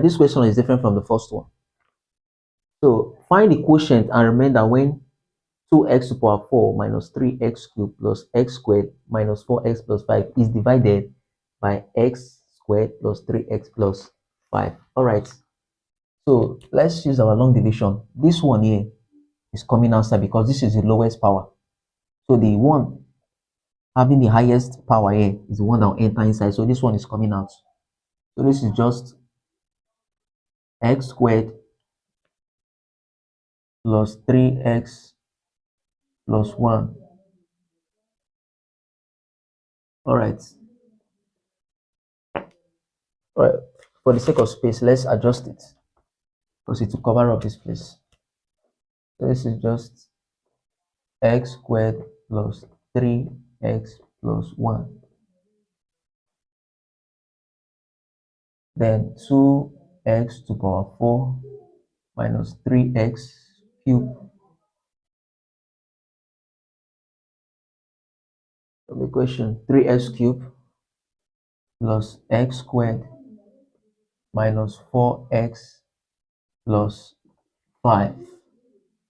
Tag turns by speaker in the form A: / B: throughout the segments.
A: this question is different from the first one. So find the quotient and remember when 2x to the power 4 minus 3x cubed plus x squared minus 4x plus 5 is divided by x squared plus 3x plus 5. All right. So let's use our long division. This one here is coming outside because this is the lowest power. So the one having the highest power here is the one that will enter inside. So this one is coming out. So this is just x squared plus 3x plus 1. All right. All right. For the sake of space, let's adjust it because it will cover up this place. So this is just x squared plus 3x plus 1. Then 2x to the power 4 minus 3x cubed. From equation 3x cubed plus x squared minus 4x plus 5.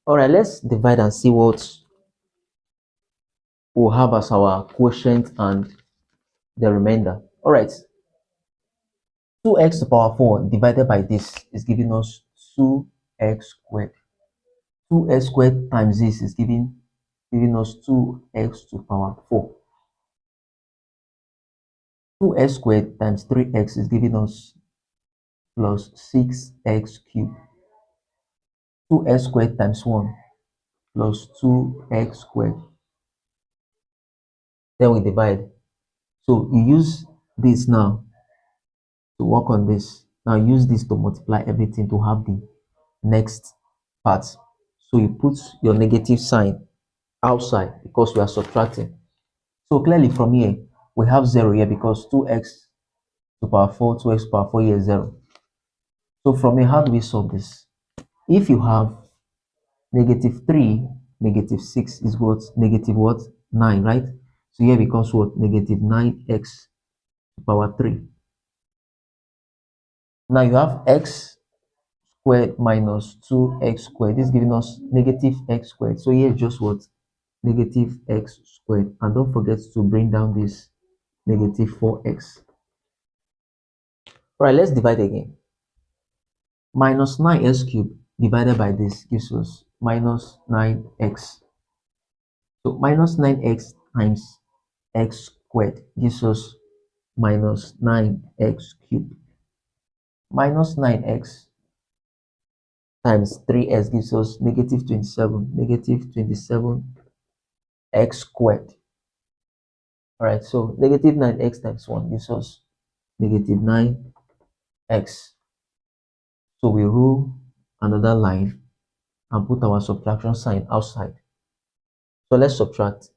A: All right, let's divide and see what we'll have as our quotient and the remainder. All right, 2x to the power 4 divided by this is giving us 2x squared. 2x squared times this is giving us 2x to the power 4. 2x squared times 3x is giving us plus 6x cubed. 2x squared times 1 plus 2x squared. Then we divide. So you use this now to work on this. Now use this to multiply everything to have the next part. So you put your negative sign outside because we are subtracting. So clearly from here, we have 0 here because 2x to the power 4, 2x to the power 4 here is 0. So from here, how do we solve this? If you have negative 3, negative 6 is what? Negative what? 9, right? So here becomes what? Negative 9x to the power 3. Now you have x squared minus 2x squared. This is giving us negative x squared. So here is just what? Negative x squared. And don't forget to bring down this negative 4x. All right, let's divide again. Minus 9x cubed divided by this gives us minus 9x. So minus 9x times x squared gives us minus 9x cubed. Minus 9x times 3x gives us negative 27. Negative 27x squared. All right, so negative 9x times 1 gives us negative 9x. So we rule another line and put our subtraction sign outside. So let's subtract.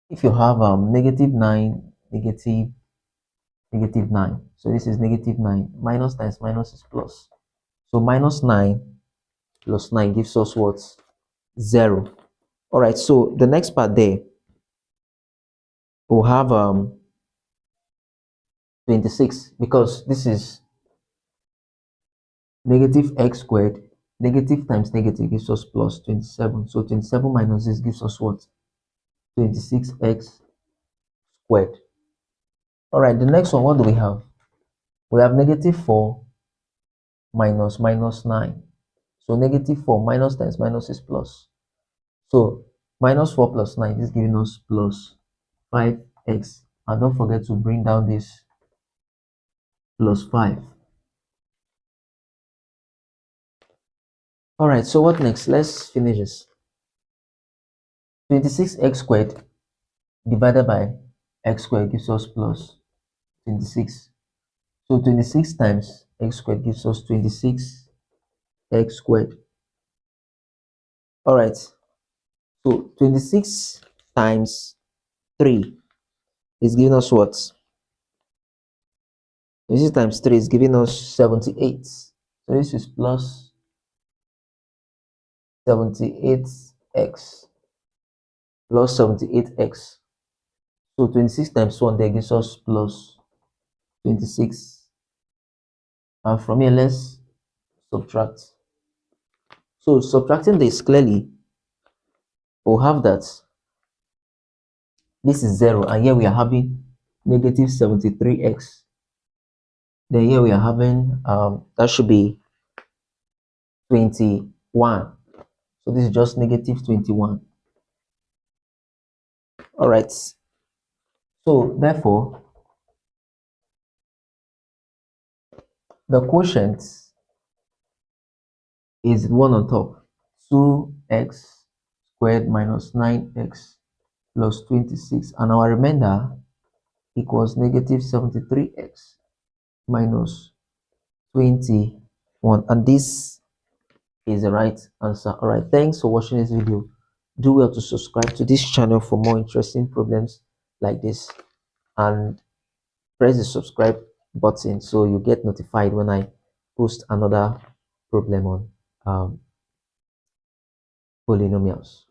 A: If you have negative 9, negative 9. So this is negative 9. Minus times minus is plus. So minus 9 plus 9 gives us what? 0. All right, so the next part there, we'll have 26 because this is negative x squared. Negative times negative gives us plus 27. So 27 minus this gives us what? 26x squared. All right, the next one, what do we have? We have negative 4 minus 9. So negative 4 minus times minus is plus. So minus 4 plus 9 is giving us plus 5x. And don't forget to bring down this plus 5. All right, so what next? Let's finish this. 26x squared divided by x squared gives us plus 26. So 26 times x squared gives us 26x squared. All right, so 26 times 3 is giving us what? 26 times 3 is giving us 78. So this is plus 78x plus 78x. So 26 times 1 there gives us plus 26. And from here, let's subtract. So subtracting this clearly, we'll have that this is 0, and here we are having negative 73x. Then here we are having that should be 21. So this is just negative 21. All right. So therefore, the quotient is 1 on top. 2x squared minus 9x plus 26. And our remainder equals negative 73x minus 21. And this is the right answer. All right. Thanks for watching this video. Do well to subscribe to this channel for more interesting problems like this. And press the subscribe button so you get notified when I post another problem on polynomials.